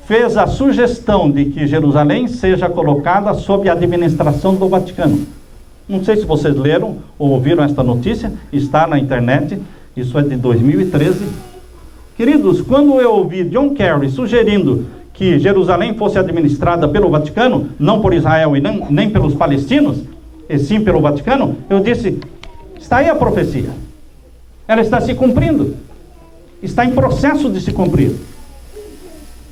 fez a sugestão de que Jerusalém seja colocada sob a administração do Vaticano. Não sei se vocês leram ou ouviram esta notícia, está na internet, isso é de 2013. Queridos, quando eu ouvi John Kerry sugerindo que Jerusalém fosse administrada pelo Vaticano, não por Israel e nem pelos palestinos, e sim pelo Vaticano, eu disse, está aí a profecia. Ela está se cumprindo. Está em processo de se cumprir.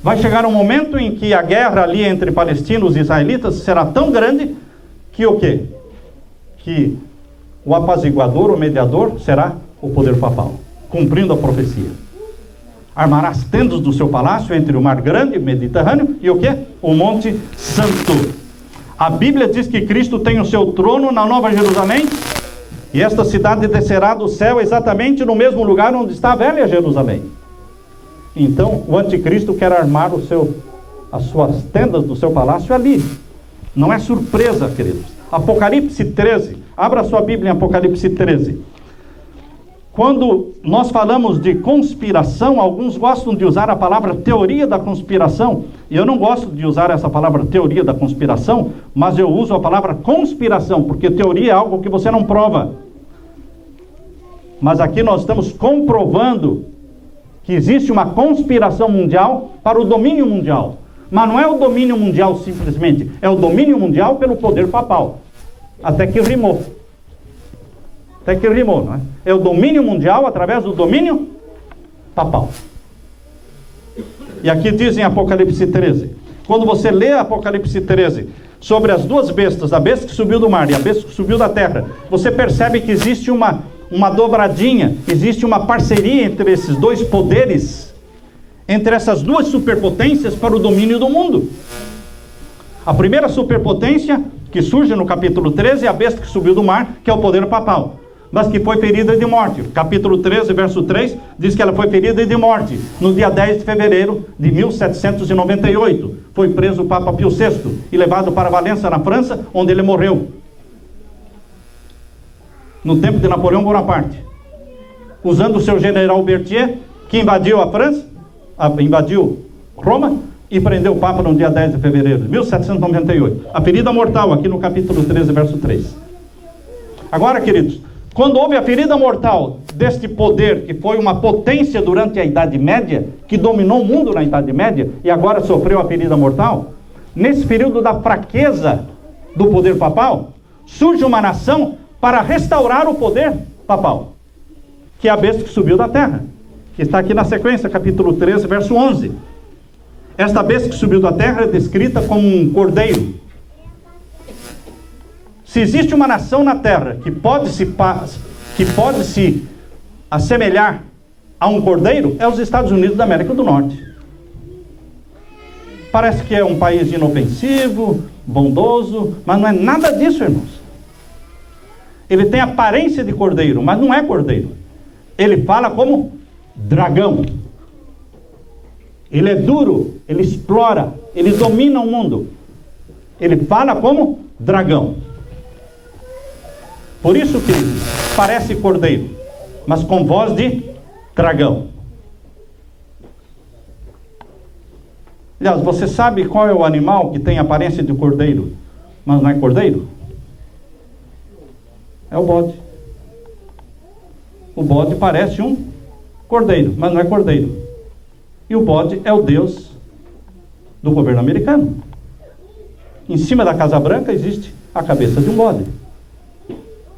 Vai chegar um momento em que a guerra ali entre palestinos e israelitas será tão grande que o quê? Que o apaziguador, o mediador, será o poder papal, cumprindo a profecia. Armará as tendas do seu palácio entre o Mar Grande, o Mediterrâneo, e o quê? O Monte Santo. A Bíblia diz que Cristo tem o seu trono na Nova Jerusalém, e esta cidade descerá do céu exatamente no mesmo lugar onde está a velha Jerusalém. Então, o anticristo quer armar as suas tendas do seu palácio ali. Não é surpresa, queridos. Apocalipse 13. Abra sua Bíblia em Apocalipse 13. Quando nós falamos de conspiração, alguns gostam de usar a palavra teoria da conspiração. E eu não gosto de usar essa palavra teoria da conspiração, mas eu uso a palavra conspiração, porque teoria é algo que você não prova. Mas aqui nós estamos comprovando que existe uma conspiração mundial para o domínio mundial. Mas não é o domínio mundial simplesmente, é o domínio mundial pelo poder papal. Até que rimou, não é? É o domínio mundial através do domínio papal. E aqui diz em Apocalipse 13, quando você lê Apocalipse 13, sobre as duas bestas, a besta que subiu do mar e a besta que subiu da terra, você percebe que existe uma dobradinha, existe uma parceria entre esses dois poderes, entre essas duas superpotências para o domínio do mundo. A primeira superpotência que surge no capítulo 13 é a besta que subiu do mar, que é o poder papal, mas que foi ferida de morte. Capítulo 13, verso 3, diz que ela foi ferida de morte no dia 10 de fevereiro de 1798. Foi preso o Papa Pio VI e levado para Valença, na França, onde ele morreu no tempo de Napoleão Bonaparte, usando o seu general Berthier, que invadiu a França, invadiu Roma e prendeu o Papa no dia 10 de fevereiro de 1798. A ferida mortal, aqui no capítulo 13, verso 3. Agora, queridos, quando houve a ferida mortal deste poder, que foi uma potência durante a Idade Média, que dominou o mundo na Idade Média, e agora sofreu a ferida mortal, nesse período da fraqueza do poder papal, surge uma nação para restaurar o poder papal, que é a besta que subiu da terra, que está aqui na sequência, capítulo 13, verso 11. Esta besta que subiu da terra é descrita como um cordeiro. Se existe uma nação na terra que pode se assemelhar a um cordeiro, é os Estados Unidos da América do Norte. Parece que é um país inofensivo, bondoso, mas não é nada disso, irmãos. Ele tem aparência de cordeiro, mas não é cordeiro. Ele fala como dragão. Ele é duro, ele explora, ele domina o mundo. Ele fala como dragão. Por isso que parece cordeiro, mas com voz de dragão. Aliás, você sabe qual é o animal que tem aparência de cordeiro, mas não é cordeiro? É o bode. O bode parece um cordeiro, mas não é cordeiro. E o bode é o Deus do governo americano. Em cima da Casa Branca existe a cabeça de um bode.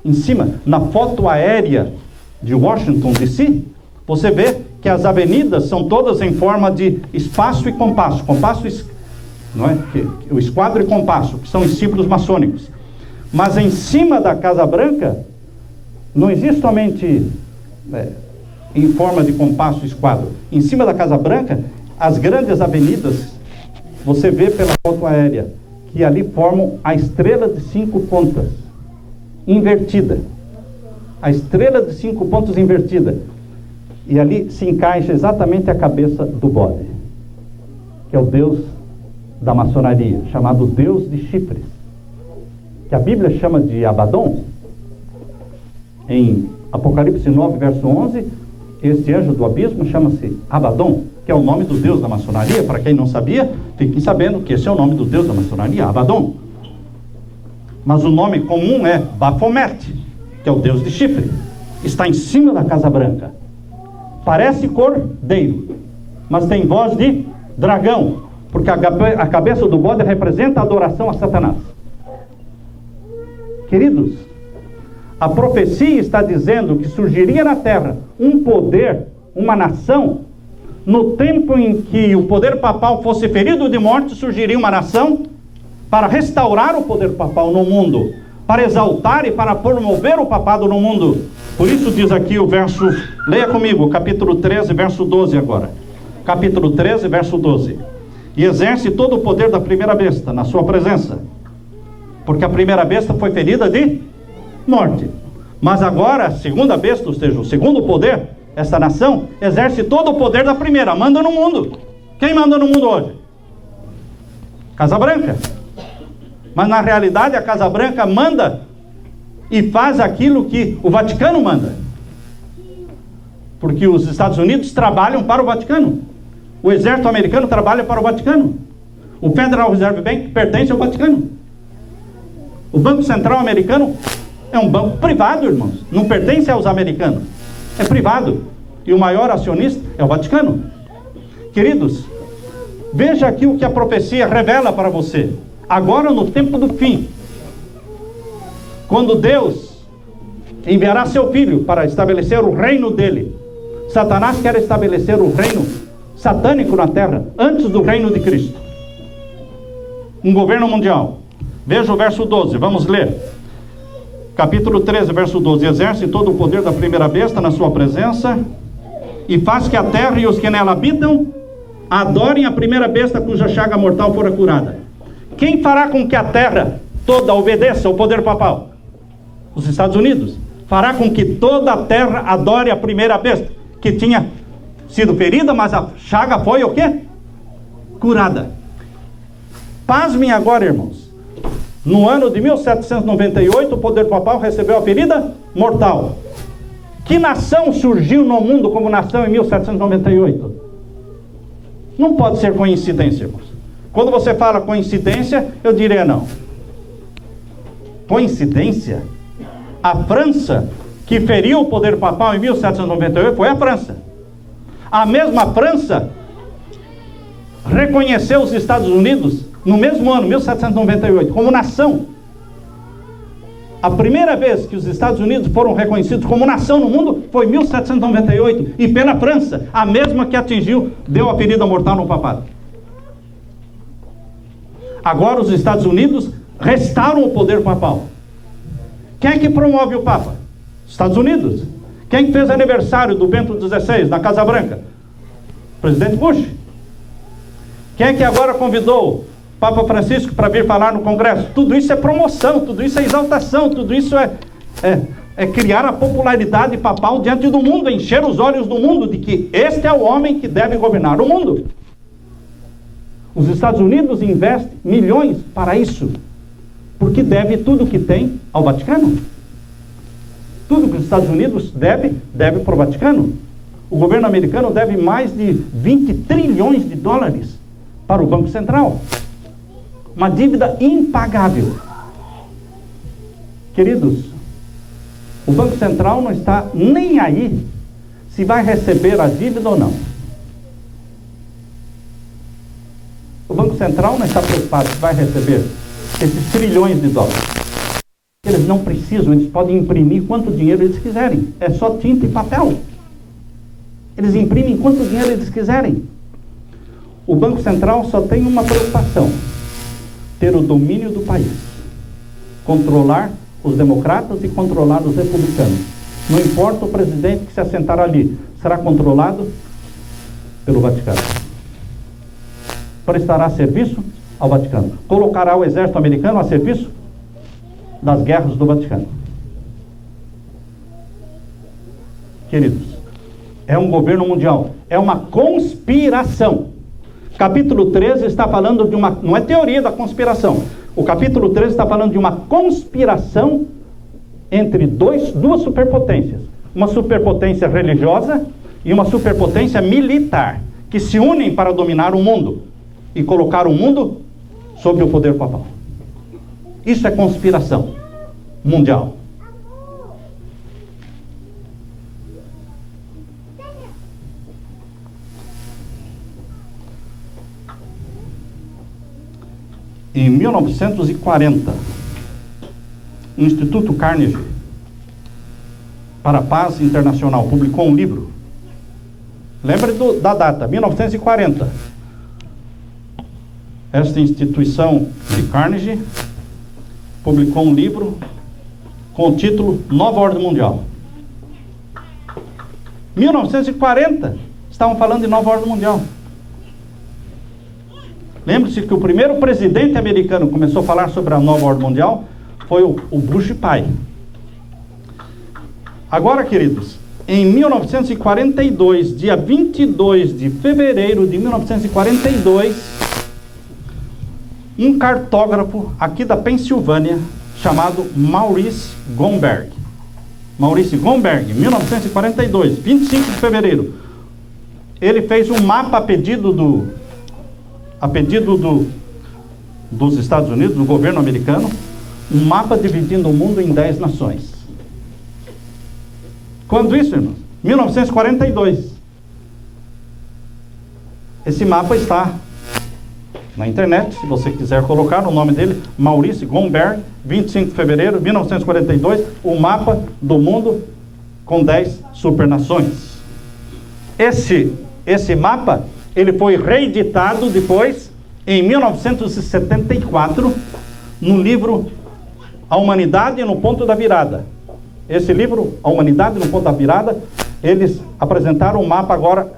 Em cima, na foto aérea de Washington, D.C., você vê que as avenidas são todas em forma de espaço e compasso. Compasso, não é? O esquadro e compasso, que são os símbolos maçônicos. Mas em cima da Casa Branca, não existe somente em forma de compasso e esquadro. Em cima da Casa Branca, as grandes avenidas, você vê pela foto aérea, que ali formam a estrela de 5 pontas, invertida. A estrela de 5 pontos invertida. E ali se encaixa exatamente a cabeça do bode, que é o Deus da maçonaria, chamado Deus de Chifres, que a Bíblia chama de Abaddon. Em Apocalipse 9, verso 11, Este anjo do abismo chama-se Abaddon, que é o nome do deus da maçonaria. Para quem não sabia, fiquem sabendo que esse é o nome do deus da maçonaria, Abaddon. Mas o nome comum é Baphomet, que é o deus de chifre. Está em cima da Casa Branca. Parece cordeiro, mas tem voz de dragão, porque a cabeça do bode representa a adoração a Satanás. Queridos, a profecia está dizendo que surgiria na terra um poder, uma nação. No tempo em que o poder papal fosse ferido de morte, surgiria uma nação para restaurar o poder papal no mundo, para exaltar e para promover o papado no mundo. Por isso diz aqui o verso, leia comigo, capítulo 13, verso 12 agora. Capítulo 13, verso 12. E exerce todo o poder da primeira besta na sua presença, porque a primeira besta foi ferida de morte. Mas agora a segunda besta, ou seja, o segundo poder, essa nação, exerce todo o poder da primeira, manda no mundo. Quem manda no mundo hoje? Casa Branca. Mas na realidade a Casa Branca manda e faz aquilo que o Vaticano manda. Porque os Estados Unidos trabalham para o Vaticano. O exército americano trabalha para o Vaticano. O Federal Reserve Bank pertence ao Vaticano. O Banco Central americano é um banco privado, irmãos. Não pertence aos americanos. É privado. E o maior acionista é o Vaticano. Queridos, veja aqui o que a profecia revela para você. Agora no tempo do fim, quando Deus enviará seu Filho para estabelecer o reino dele, Satanás quer estabelecer o reino satânico na terra, antes do reino de Cristo. Um governo mundial. Veja o verso 12, vamos ler. Capítulo 13, verso 12. Exerce todo o poder da primeira besta na sua presença, e faz que a terra e os que nela habitam adorem a primeira besta cuja chaga mortal fora curada. Quem fará com que a terra toda obedeça ao poder papal? Os Estados Unidos. Fará com que toda a terra adore a primeira besta, que tinha sido ferida, mas a chaga foi o quê? Curada. Pasmem agora, irmãos. No ano de 1798, o poder papal recebeu a ferida mortal. Que nação surgiu no mundo como nação em 1798? Não pode ser coincidência, irmãos. Quando você fala coincidência, eu diria não. Coincidência? A França, que feriu o poder papal em 1798, foi a França. A mesma França reconheceu os Estados Unidos no mesmo ano, 1798, como nação. A primeira vez que os Estados Unidos foram reconhecidos como nação no mundo foi em 1798, e pela França, a mesma que atingiu, deu a ferida mortal no papado. Agora os Estados Unidos restauram o poder papal. Quem é que promove o Papa? Estados Unidos. Quem fez aniversário do Bento XVI na Casa Branca? Presidente Bush. Quem é que agora convidou o Papa Francisco para vir falar no Congresso? Tudo isso é promoção, tudo isso é exaltação, tudo isso é criar a popularidade papal diante do mundo, encher os olhos do mundo de que este é o homem que deve governar o mundo. Os Estados Unidos investem milhões para isso, porque deve tudo que tem ao Vaticano. Tudo que os Estados Unidos deve para o Vaticano. O governo americano deve mais de 20 trilhões de dólares para o Banco Central. Uma dívida impagável. Queridos, o Banco Central não está nem aí se vai receber a dívida ou não. O Banco Central não está preocupado se vai receber esses trilhões de dólares. Eles não precisam, eles podem imprimir quanto dinheiro eles quiserem. É só tinta e papel. Eles imprimem quanto dinheiro eles quiserem. O Banco Central só tem uma preocupação: ter o domínio do país. Controlar os democratas e controlar os republicanos. Não importa o presidente que se assentar ali, será controlado pelo Vaticano. Prestará serviço ao Vaticano. Colocará o exército americano a serviço das guerras do Vaticano. Queridos, é um governo mundial, é uma conspiração. Capítulo 13 está falando de uma, não é teoria da conspiração, o capítulo 13 está falando de uma conspiração entre duas superpotências. Uma superpotência religiosa, e uma superpotência militar, que se unem para dominar o mundo e colocar o mundo sob o poder papal. Isso é conspiração mundial. Em 1940, o Instituto Carnegie para a Paz Internacional publicou um livro. Lembre da data, 1940. Esta instituição de Carnegie publicou um livro com o título Nova Ordem Mundial. 1940, estavam falando de Nova Ordem Mundial. Lembre-se que o primeiro presidente americano que começou a falar sobre a Nova Ordem Mundial foi o Bush pai. Agora, queridos, em 1942, dia 22 de fevereiro de 1942, um cartógrafo aqui da Pensilvânia, chamado Maurice Gomberg. Maurice Gomberg, 1942, 25 de fevereiro. Ele fez um mapa a pedido dos Estados Unidos, do governo americano, um mapa dividindo o mundo em 10 nações. Quando isso, irmãos? 1942. Esse mapa está na internet, se você quiser colocar o nome dele, Maurice Gomberg, 25 de fevereiro de 1942, o mapa do mundo com 10 supernações. Esse mapa, ele foi reeditado depois, em 1974, no livro A Humanidade no Ponto da Virada. Esse livro, A Humanidade no Ponto da Virada, eles apresentaram um mapa agora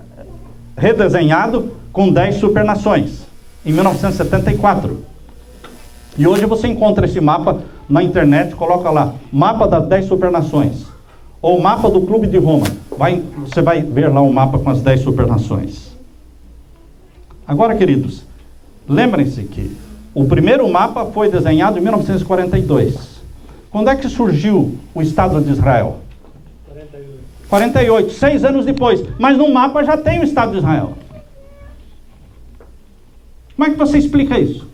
redesenhado com 10 supernações, em 1974. E hoje você encontra esse mapa na internet, coloca lá, mapa das 10 supernações, ou mapa do Clube de Roma. Você vai ver lá um mapa com as 10 supernações. Agora, queridos, lembrem-se que o primeiro mapa foi desenhado em 1942. Quando é que surgiu o Estado de Israel? 48, 6 anos depois. Mas no mapa já tem o Estado de Israel. Como é que você explica isso?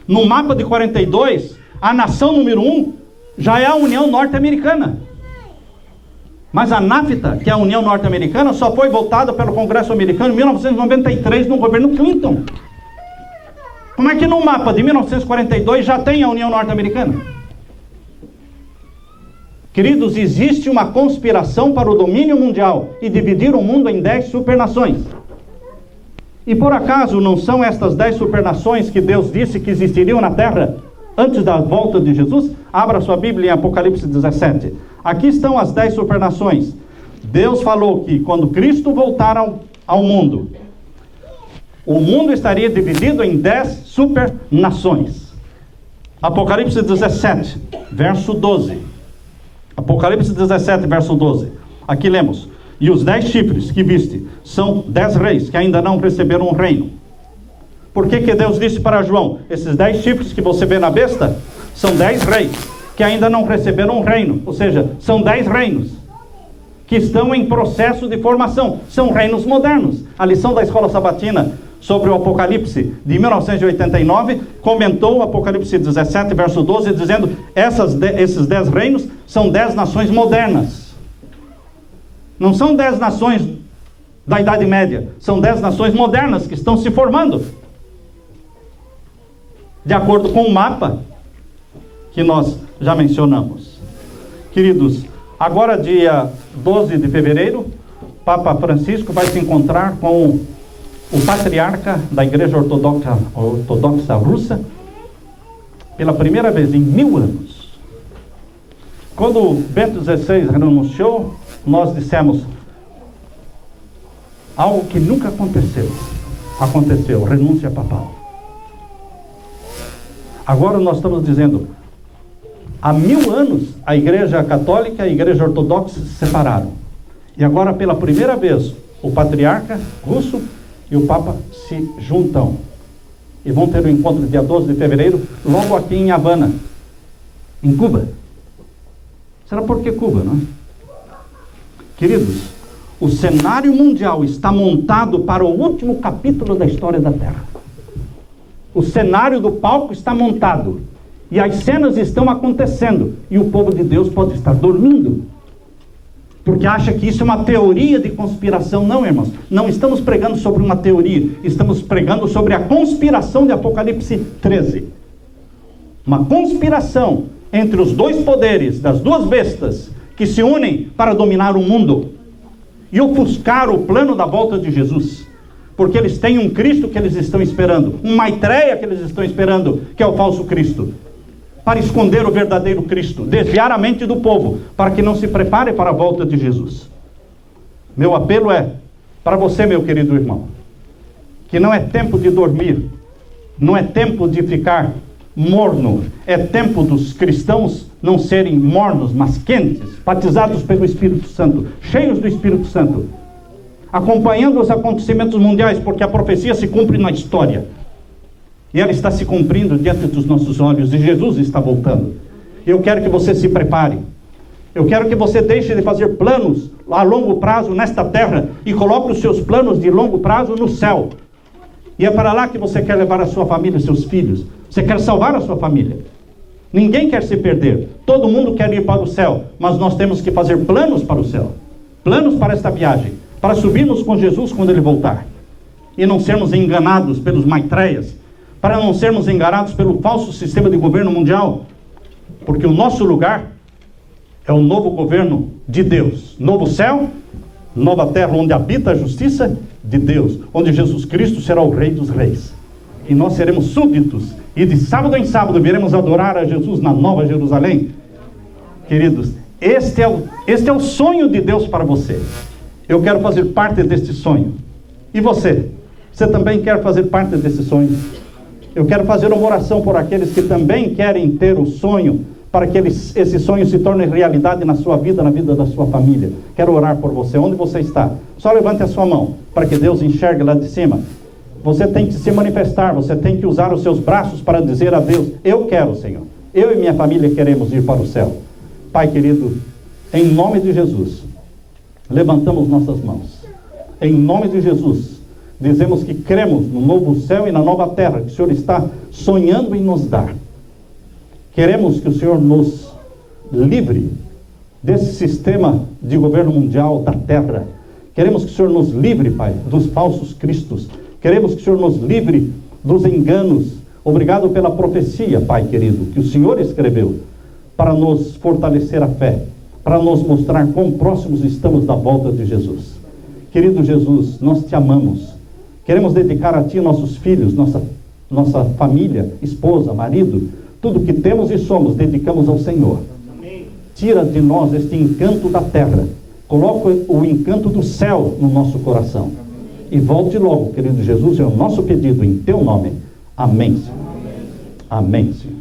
No mapa de 42, a nação número 1 já é a União Norte-Americana. Mas a NAFTA, que é a União Norte-Americana, só foi votada pelo Congresso americano em 1993, no governo Clinton. Como é que no mapa de 1942 já tem a União Norte-Americana? Queridos, existe uma conspiração para o domínio mundial e dividir o mundo em 10 supernações. E por acaso não são estas 10 supernações que Deus disse que existiriam na Terra antes da volta de Jesus? Abra sua Bíblia em Apocalipse 17. Aqui estão as 10 supernações. Deus falou que quando Cristo voltar ao mundo, o mundo estaria dividido em 10 supernações. Apocalipse 17, verso 12. Apocalipse 17, verso 12. Aqui lemos: e os 10 chifres que viste são 10 reis que ainda não receberam um reino. Por que Deus disse para João? Esses 10 chifres que você vê na besta são 10 reis que ainda não receberam um reino. Ou seja, são 10 reinos que estão em processo de formação. São reinos modernos. A lição da escola sabatina sobre o Apocalipse de 1989 comentou o Apocalipse 17, verso 12, dizendo: esses 10 reinos são 10 nações modernas. Não são 10 nações da Idade Média, são 10 nações modernas que estão se formando, de acordo com o mapa que nós já mencionamos. Queridos, agora dia 12 de fevereiro, Papa Francisco vai se encontrar com o patriarca da Igreja Ortodoxa Russa, pela primeira vez em 1000 anos. Quando Bento XVI renunciou, nós dissemos algo que nunca aconteceu, renúncia papal. Agora nós estamos dizendo, há 1000 anos a Igreja Católica e a Igreja Ortodoxa se separaram. E agora pela primeira vez o patriarca russo e o Papa se juntam. E vão ter um encontro dia 12 de fevereiro, logo aqui em Havana, em Cuba. Será por que Cuba, não é? Queridos, o cenário mundial está montado para o último capítulo da história da Terra. O cenário do palco está montado. E as cenas estão acontecendo. E o povo de Deus pode estar dormindo. Porque acha que isso é uma teoria de conspiração. Não, irmãos. Não estamos pregando sobre uma teoria. Estamos pregando sobre a conspiração de Apocalipse 13. Uma conspiração entre os dois poderes, das duas bestas, que se unem para dominar o mundo e ofuscar o plano da volta de Jesus. Porque eles têm um Cristo que eles estão esperando, um Maitreya que eles estão esperando, que é o falso Cristo, para esconder o verdadeiro Cristo, desviar a mente do povo, para que não se prepare para a volta de Jesus. Meu apelo é para você, meu querido irmão, que não é tempo de dormir, não é tempo de ficar morno, é tempo dos cristãos não serem mornos, mas quentes, batizados pelo Espírito Santo, cheios do Espírito Santo, acompanhando os acontecimentos mundiais, porque a profecia se cumpre na história. E ela está se cumprindo diante dos nossos olhos, e Jesus está voltando. Eu quero que você se prepare. Eu quero que você deixe de fazer planos a longo prazo nesta terra e coloque os seus planos de longo prazo no céu. E é para lá que você quer levar a sua família, seus filhos. Você quer salvar a sua família. Ninguém quer se perder. Todo mundo quer ir para o céu. Mas nós temos que fazer planos para o céu. Planos para esta viagem. Para subirmos com Jesus quando Ele voltar. E não sermos enganados pelos Maitreyas. Para não sermos enganados pelo falso sistema de governo mundial. Porque o nosso lugar é o novo governo de Deus. Novo céu, nova terra onde habita a justiça de Deus. Onde Jesus Cristo será o Rei dos Reis. E nós seremos súditos. E de sábado em sábado viremos adorar a Jesus na Nova Jerusalém. Queridos, este é o sonho de Deus para você. Eu quero fazer parte deste sonho. E você? Você também quer fazer parte desse sonho? Eu quero fazer uma oração por aqueles que também querem ter o sonho, para que esse sonho se torne realidade na sua vida, na vida da sua família. Quero orar por você. Onde você está? Só levante a sua mão, para que Deus enxergue lá de cima. Você tem que se manifestar, você tem que usar os seus braços para dizer a Deus: eu quero, Senhor. Eu e minha família queremos ir para o céu. Pai querido, em nome de Jesus, levantamos nossas mãos. Em nome de Jesus, dizemos que cremos no novo céu e na nova terra que o Senhor está sonhando em nos dar. Queremos que o Senhor nos livre desse sistema de governo mundial da terra. Queremos que o Senhor nos livre, Pai, dos falsos cristos. Queremos que o Senhor nos livre dos enganos. Obrigado pela profecia, Pai querido, que o Senhor escreveu para nos fortalecer a fé, para nos mostrar quão próximos estamos da volta de Jesus. Querido Jesus, nós te amamos. Queremos dedicar a Ti nossos filhos, nossa família, esposa, marido, tudo que temos e somos, dedicamos ao Senhor. Tira de nós este encanto da terra. Coloca o encanto do céu no nosso coração. E volte logo, querido Jesus, é o nosso pedido em Teu nome. Amém, Senhor. Amém, Senhor.